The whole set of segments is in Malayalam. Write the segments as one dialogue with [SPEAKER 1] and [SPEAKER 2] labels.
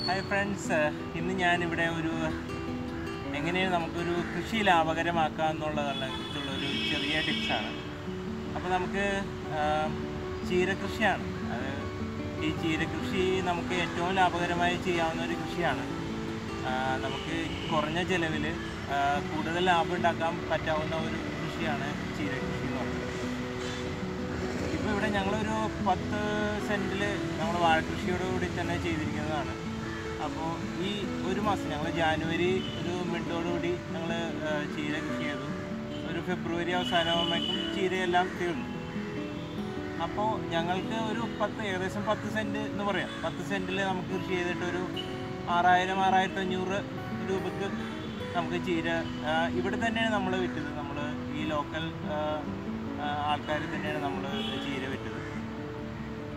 [SPEAKER 1] ഹായ് ഫ്രണ്ട്സ്, ഇന്ന് ഞാനിവിടെ എങ്ങനെയാണ് നമുക്കൊരു കൃഷി ലാഭകരമാക്കുക കുറിച്ചുള്ളൊരു ചെറിയ ടിപ്സാണ്. അപ്പോൾ നമുക്ക് ചീരകൃഷിയാണ്. ഈ ചീരകൃഷി നമുക്ക് ഏറ്റവും ലാഭകരമായി ചെയ്യാവുന്ന ഒരു കൃഷിയാണ്. നമുക്ക് കുറഞ്ഞ ചിലവിൽ കൂടുതൽ ലാഭം ഉണ്ടാക്കാൻ പറ്റാവുന്ന ഒരു കൃഷിയാണ് ചീരകൃഷി എന്ന് പറയുന്നത്. ഇപ്പോൾ ഇവിടെ ഞങ്ങളൊരു 10 സെൻറ്റിൽ നമ്മൾ വാഴക്കൃഷിയോടുകൂടി തന്നെ ചെയ്തിരിക്കുന്നതാണ്. അപ്പോൾ ഈ ഒരു മാസം ഞങ്ങൾ ജാനുവരി ഒരു മിഡോടുകൂടി ഞങ്ങൾ ചീര കൃഷി ചെയ്തു. ഒരു ഫെബ്രുവരി അവസാനമാകുമ്പോഴേക്കും ചീരയെല്ലാം തീർന്നു. അപ്പോൾ ഞങ്ങൾക്ക് ഏകദേശം 10 സെൻറ്റ് എന്ന് പറയാം. 10 സെൻറ്റിൽ നമുക്ക് കൃഷി ചെയ്തിട്ട് ഒരു 6,000-6,500 രൂപയ്ക്ക് നമുക്ക് ചീര ഇവിടെ തന്നെയാണ് നമ്മൾ വിറ്റത്. നമ്മൾ ഈ ലോക്കൽ ആൾക്കാർ തന്നെയാണ് നമ്മൾ ചീര വിറ്റത്.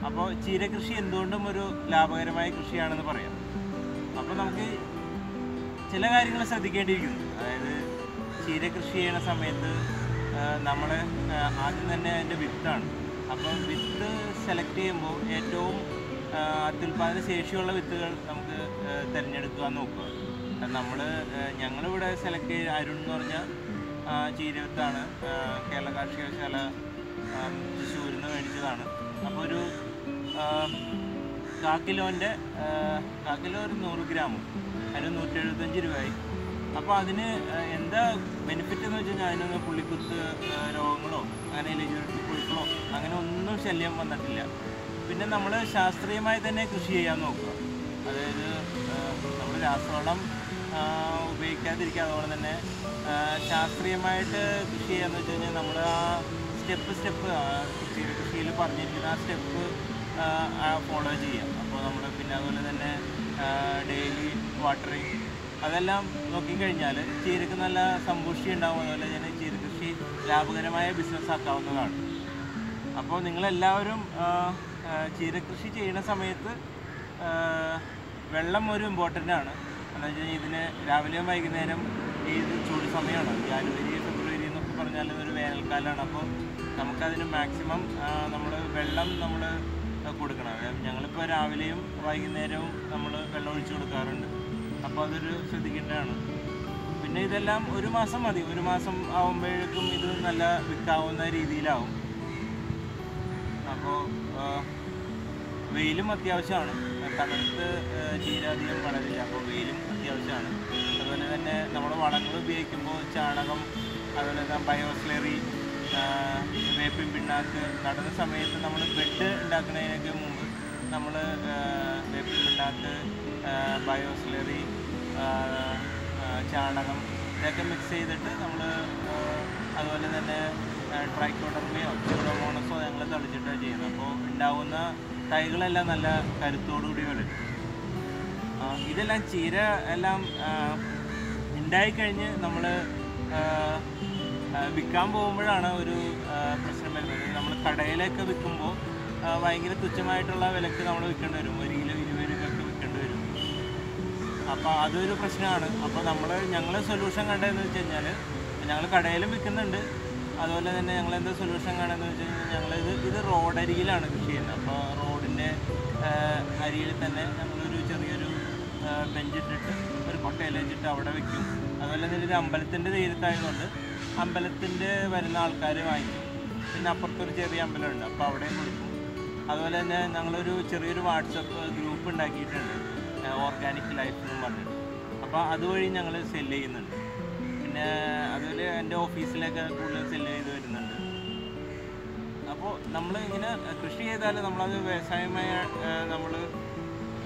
[SPEAKER 1] അപ്പോൾ ചീര കൃഷി എന്തുകൊണ്ടും ഒരു ലാഭകരമായ കൃഷിയാണെന്ന് പറയാം. അപ്പോൾ നമുക്ക് ചില കാര്യങ്ങൾ ശ്രദ്ധിക്കേണ്ടിയിരിക്കുന്നു. അതായത് ചീര കൃഷി ചെയ്യുന്ന സമയത്ത് നമ്മൾ ആദ്യം തന്നെ അതിൻ്റെ വിത്താണ്. അപ്പോൾ വിത്ത് സെലക്ട് ചെയ്യുമ്പോൾ ഏറ്റവും അത്യുൽപാദന ശേഷിയുള്ള വിത്തുകൾ നമുക്ക് തിരഞ്ഞെടുക്കാൻ നോക്കുക. ഞങ്ങളിവിടെ സെലക്ട് ചെയ്ത അരുൺ എന്ന് പറഞ്ഞ ചീര വിത്താണ്. കേരള കാർഷികശാല തൃശ്ശൂരിൽ നിന്ന് മേടിച്ചതാണ്. അപ്പോൾ ഒരു 1/4 കിലോ ഒരു 100 ഗ്രാമും അതിന് 175 രൂപയായി. അപ്പോൾ അതിന് എന്താ ബെനിഫിറ്റ് എന്ന് വെച്ച് കഴിഞ്ഞാൽ അതിനൊന്നും പുള്ളിക്കുത്ത് രോഗങ്ങളോ അങ്ങനെ പുഴുക്കളോ അങ്ങനെ ഒന്നും ശല്യം വന്നിട്ടില്ല. പിന്നെ നമ്മൾ ശാസ്ത്രീയമായി തന്നെ കൃഷി ചെയ്യാൻ നോക്കുക. അതായത് നമ്മൾ രാസവളം ഉപയോഗിക്കാതിരിക്കുക. അതുപോലെ തന്നെ ശാസ്ത്രീയമായിട്ട് കൃഷി ചെയ്യാന്ന് വെച്ച് കഴിഞ്ഞാൽ നമ്മൾ ആ സ്റ്റെപ്പ് കൃഷിയിൽ പറഞ്ഞിരിക്കുന്ന ആ സ്റ്റെപ്പ് ഫോളോ ചെയ്യാം. അപ്പോൾ നമ്മൾ പിന്നെ അതുപോലെ തന്നെ ഡെയിലി വാട്ടറിങ് അതെല്ലാം നോക്കിക്കഴിഞ്ഞാൽ ചീരക്ക് നല്ല സമ്പുഷ്ടി ഉണ്ടാവും. അതുപോലെ തന്നെ ചീരകൃഷി ലാഭകരമായ ബിസിനസ് ആക്കാവുന്നതാണ്. അപ്പോൾ നിങ്ങളെല്ലാവരും ചീരകൃഷി ചെയ്യുന്ന സമയത്ത് വെള്ളം ഒരു ഇമ്പോർട്ടൻ്റ് ആണ്. എന്താ വെച്ച് കഴിഞ്ഞാൽ ഇതിന് രാവിലെയും വൈകുന്നേരം ഇത് ചൂട് സമയമാണ്. ജാനുവരി ഫെബ്രുവരി എന്നൊക്കെ പറഞ്ഞാൽ ഒരു വേനൽക്കാലമാണ്. അപ്പോൾ നമുക്കതിന് മാക്സിമം വെള്ളം കൊടുക്കണം. ഞങ്ങളിപ്പോൾ രാവിലെയും വൈകുന്നേരവും നമ്മൾ വെള്ളം ഒഴിച്ചു കൊടുക്കാറുണ്ട്. അപ്പോൾ അതൊരു ശ്രദ്ധിക്കേണ്ടതാണ്. പിന്നെ ഇതെല്ലാം ഒരു മാസം മതി. ഒരു മാസം ആകുമ്പോഴേക്കും ഇത് നല്ല വിൽക്കാവുന്ന രീതിയിലാവും. അപ്പോൾ വെയിലും അത്യാവശ്യമാണ്. തണുത്ത് ചീര അധികം വളരില്ല. അപ്പോൾ വെയിലും അത്യാവശ്യമാണ്. അതുപോലെ തന്നെ നമ്മൾ വളങ്ങൾ ഉപയോഗിക്കുമ്പോൾ ചാണകം, അതുപോലെ തന്നെ ബയോസ്ലറി, വേപ്പിൻ പിണ്ണാക്ക് നടുന്ന സമയത്ത് നമ്മൾ ബെഡ് ഉണ്ടാക്കുന്നതിനൊക്കെ മുമ്പ് നമ്മൾ വേപ്പിൻ പിണ്ണാക്ക്, ബയോസ്ലറി, ചാണകം ഇതൊക്കെ മിക്സ് ചെയ്തിട്ട് നമ്മൾ അതുപോലെ തന്നെ ട്രൈക്കോഡർമയോ സ്യൂഡോമോണസോ ഞങ്ങൾ തളിച്ചിട്ടാണ് ചെയ്യുന്നത്. അപ്പോൾ ഉണ്ടാവുന്ന തൈകളെല്ലാം നല്ല കരുത്തോടുകൂടി വരും. ഇതെല്ലാം ചീര എല്ലാം ഉണ്ടായിക്കഴിഞ്ഞ് നമ്മൾ വിൽക്കാൻ പോകുമ്പോഴാണ് ഒരു പ്രശ്നം വരുന്നത്. നമ്മൾ കടയിലൊക്കെ വിൽക്കുമ്പോൾ ഭയങ്കര തുച്ഛമായിട്ടുള്ള വിലക്ക് നമ്മൾ വിൽക്കേണ്ടി വരും. 1 കിലോ 20 രൂപയൊക്കെ വിൽക്കേണ്ടി വരും. അപ്പോൾ അതൊരു പ്രശ്നമാണ്. അപ്പോൾ ഞങ്ങൾ സൊല്യൂഷൻ കണ്ടതെന്ന് വെച്ച് കഴിഞ്ഞാൽ ഞങ്ങൾ കടയിലും വിൽക്കുന്നുണ്ട്. അതുപോലെ തന്നെ ഞങ്ങൾ എന്താ സൊല്യൂഷൻ കാണുന്നത് വെച്ച് കഴിഞ്ഞാൽ ഇത് റോഡരികിലാണ് കൃഷി ചെയ്യുന്നത്. അപ്പോൾ റോഡിൻ്റെ അരിയിൽ തന്നെ ഞങ്ങളൊരു ചെറിയൊരു ബെഞ്ചിട്ടിട്ട് ഒരു കൊട്ടയിൽ വെച്ചിട്ട് അവിടെ വെക്കും. അതുപോലെ തന്നെ ഒരു അമ്പലത്തിൻ്റെ തീരത്തായതുകൊണ്ട് അമ്പലത്തിൻ്റെ വരുന്ന ആൾക്കാർ വാങ്ങിക്കും. പിന്നെ അപ്പുറത്തൊരു ചെറിയ അമ്പലമുണ്ട്, അപ്പോൾ അവിടെയും കൊടുക്കും. അതുപോലെ തന്നെ ഞങ്ങളൊരു ചെറിയൊരു വാട്സപ്പ് ഗ്രൂപ്പ് ഉണ്ടാക്കിയിട്ടുണ്ട്, ഓർഗാനിക് ലൈഫ് എന്നും പറഞ്ഞിട്ട്. അപ്പോൾ അതുവഴി ഞങ്ങൾ സെല്ല് ചെയ്യുന്നുണ്ട്. പിന്നെ അതുപോലെ എൻ്റെ ഓഫീസിലൊക്കെ കൂടുതൽ സെല്ല് ചെയ്ത് വരുന്നുണ്ട്. അപ്പോൾ നമ്മൾ ഇങ്ങനെ കൃഷി ചെയ്താൽ നമ്മളത് വ്യവസായമായ നമ്മൾ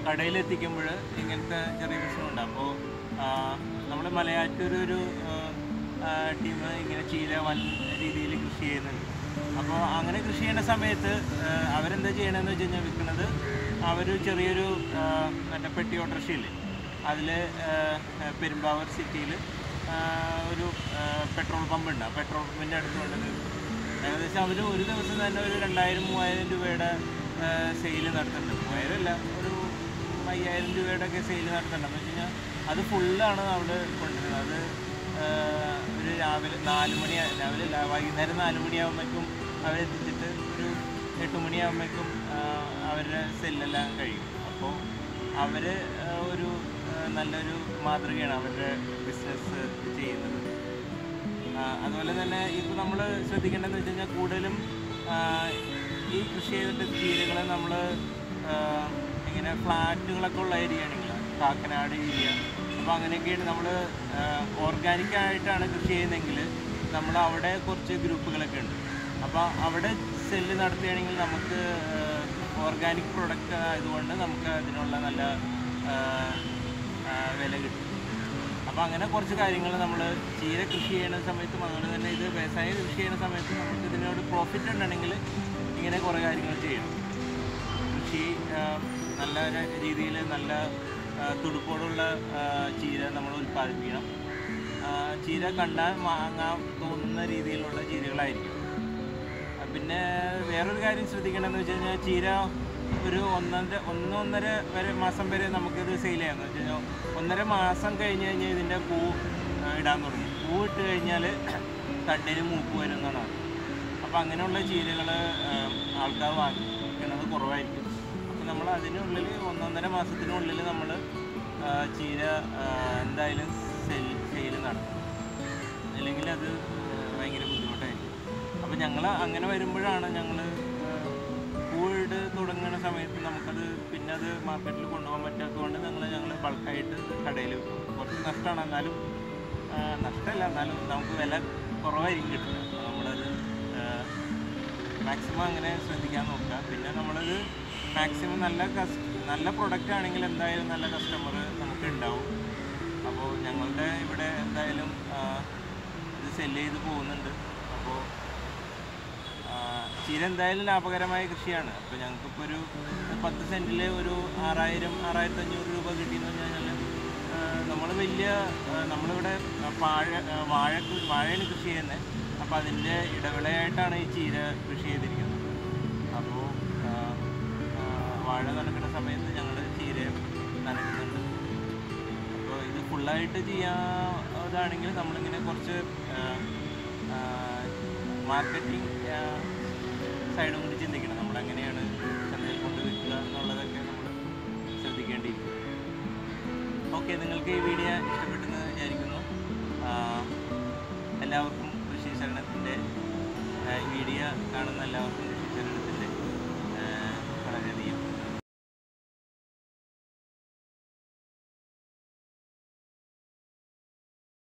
[SPEAKER 1] കടയിലെത്തിക്കുമ്പോൾ ഇങ്ങനത്തെ ചെറിയ പ്രശ്നമുണ്ട്. അപ്പോൾ നമ്മൾ മലയാറ്റൂരൊരു ടീം ഇങ്ങനെ ചീര വൻ രീതിയിൽ കൃഷി ചെയ്യുന്നുണ്ട്. അപ്പോൾ അങ്ങനെ കൃഷി ചെയ്യുന്ന സമയത്ത് അവരെന്താ ചെയ്യണമെന്ന് വെച്ച് കഴിഞ്ഞാൽ വിൽക്കുന്നത് അവർ ചെറിയൊരു മറ്റേ പെട്ടി ഓട്ടോറിക്ഷയില്ലേ, അതിൽ പെരുമ്പാവൂർ സിറ്റിയിൽ ഒരു പെട്രോൾ പമ്പുണ്ട്. ആ പെട്രോൾ പമ്പിൻ്റെ അടുത്ത് കൊണ്ടത് ഏകദേശം അവർ ഒരു ദിവസം തന്നെ ഒരു 2,000-3,000 രൂപയുടെ സെയിൽ നടത്തുന്നുണ്ട്. 3,000 അല്ല, ഒരു 5,000 രൂപയുടെ ഒക്കെ സെയിൽ നടത്തുന്നുണ്ട്. എന്ന് വെച്ച് കഴിഞ്ഞാൽ അത് ഫുള്ളാണ് അവിടെ കൊണ്ടുവരുന്നത്. അത് ഒരു വൈകുന്നേരം 4 മണിയാകുമ്പോഴേക്കും അവരെത്തിച്ചിട്ട് ഒരു 8 മണിയാകുമ്പോഴേക്കും അവരുടെ സെല്ലെല്ലാം കഴിയും. അപ്പോൾ അവർ ഒരു നല്ലൊരു മാതൃകയാണ് അവരുടെ ബിസിനസ് ചെയ്യുന്നത്. അതുപോലെ തന്നെ ഇപ്പോൾ നമ്മൾ ശ്രദ്ധിക്കേണ്ടതെന്ന് വെച്ച് കഴിഞ്ഞാൽ കൂടുതലും ഈ കൃഷി ചെയ്തിട്ട് ചീരകൾ നമ്മൾ ഇങ്ങനെ ഫ്ലാറ്റുകളൊക്കെ ഉള്ള ഏരിയ ആണെങ്കിൽ കാക്കനാട് ഏരിയ, അപ്പോൾ അങ്ങനെയൊക്കെയാണ് നമ്മൾ ഓർഗാനിക്കായിട്ടാണ് കൃഷി ചെയ്യുന്നതെങ്കിൽ നമ്മൾ അവിടെ കുറച്ച് ഗ്രൂപ്പുകളൊക്കെ ഉണ്ട്. അപ്പോൾ അവിടെ സെല്ല് നടത്തുകയാണെങ്കിൽ നമുക്ക് ഓർഗാനിക് പ്രൊഡക്റ്റ് ആയതുകൊണ്ട് നമുക്ക് അതിനുള്ള നല്ല വില കിട്ടും. അപ്പോൾ അങ്ങനെ കുറച്ച് കാര്യങ്ങൾ നമ്മൾ ചീര കൃഷി ചെയ്യുന്ന സമയത്തും അതുപോലെ തന്നെ ഇത് വ്യവസായ കൃഷി ചെയ്യുന്ന സമയത്തും നമുക്ക് ഇതിനോട് പ്രോഫിറ്റ് ഉണ്ടെങ്കിൽ ഇങ്ങനെ കുറേ കാര്യങ്ങൾ ചെയ്യണം. കൃഷി നല്ല രീതിയിൽ നല്ല തുടുപ്പോടുള്ള ചീര നമ്മൾ ഉൽപ്പാദിപ്പിക്കണം. ചീര കണ്ടാൽ വാങ്ങാൻ തോന്നുന്ന രീതിയിലുള്ള ചീരകളായിരിക്കും. പിന്നെ വേറൊരു കാര്യം ശ്രദ്ധിക്കണമെന്ന് വെച്ച് കഴിഞ്ഞാൽ ചീര ഒരു ഒന്നൊന്നര മാസം വരെ നമുക്കിത് സെയിൽ ചെയ്യാമെന്ന് വെച്ച് കഴിഞ്ഞാൽ 1.5 മാസം കഴിഞ്ഞ് കഴിഞ്ഞാൽ ഇതിൻ്റെ പൂ ഇടാൻ തുടങ്ങും. പൂ ഇട്ട് കഴിഞ്ഞാൽ തണ്ടിന് മൂപ്പ് വരും എന്നാണ്. അപ്പോൾ അങ്ങനെയുള്ള ചീരകൾ ആൾക്കാർ വാങ്ങിക്കുന്നത് കുറവായിരിക്കും. അപ്പോൾ നമ്മൾ അതിനുള്ളിൽ 1.5 മാസത്തിനുള്ളിൽ നമ്മൾ ചീര എന്തായാലും സെയിൽ നടത്തും, അല്ലെങ്കിൽ അത് ഭയങ്കര ബുദ്ധിമുട്ടായിരിക്കും. അപ്പോൾ ഞങ്ങൾ അങ്ങനെ വരുമ്പോഴാണ് ഞങ്ങൾ പൂവിട് തുടങ്ങുന്ന സമയത്ത് നമുക്കത് പിന്നെ അത് മാർക്കറ്റിൽ കൊണ്ടുപോകാൻ പറ്റാത്തതുകൊണ്ട് ഞങ്ങൾ ബൾക്കായിട്ട് കടയിൽ വെക്കും. കുറച്ച് നഷ്ടമാണ്, എന്നാലും നഷ്ടമല്ല, എന്നാലും നമുക്ക് വില കുറവായിരിക്കും കിട്ടുക. അപ്പോൾ നമ്മളത് മാക്സിമം അങ്ങനെ ശ്രദ്ധിക്കാൻ നോക്കുക. പിന്നെ നമ്മളത് മാക്സിമം നല്ല പ്രൊഡക്റ്റ് ആണെങ്കിൽ എന്തായാലും നല്ല കസ്റ്റമർ നമുക്ക് ഉണ്ടാവും. അപ്പോൾ ഞങ്ങളുടെ ഇവിടെ എന്തായാലും ഇത് സെല്ല് ചെയ്ത് പോകുന്നുണ്ട്. അപ്പോൾ ചീര എന്തായാലും ലാഭകരമായ കൃഷിയാണ്. അപ്പോൾ ഞങ്ങൾക്കിപ്പോൾ ഒരു 10 സെൻറ്റിൽ ഒരു 6,000-6,500 രൂപ കിട്ടിയെന്ന് പറഞ്ഞു കഴിഞ്ഞാൽ നമ്മളിവിടെ വാഴയാണ് കൃഷി ചെയ്യുന്നത്. അപ്പോൾ അതിൻ്റെ ഇടവിളയായിട്ടാണ് ഈ ചീര കൃഷി ചെയ്തിരിക്കുന്നത്. അപ്പോൾ വാഴ നനക്കുന്ന സമയത്ത് ഞങ്ങൾ ചീര നനയ്ക്കുന്നുണ്ട്. അപ്പോൾ ഇത് ഫുള്ളായിട്ട് ചെയ്യാതാണെങ്കിൽ നമ്മളിങ്ങനെ കുറച്ച് മാർക്കറ്റിംഗ് സൈഡും കൂടി ചിന്തിക്കണം. നമ്മളെങ്ങനെയാണ് ചന്തയിൽ കൊണ്ട് വിൽക്കുക എന്നുള്ളതൊക്കെ നമ്മൾ ശ്രദ്ധിക്കേണ്ടിയിരിക്കും. ഓക്കെ, നിങ്ങൾക്ക് ഈ വീഡിയോ ഇഷ്ടപ്പെട്ടെന്ന് വിചാരിക്കുന്നു. എല്ലാവർക്കും കൃഷി ശരണത്തിൻ്റെ വീഡിയോ കാണുന്ന എല്ലാവർക്കും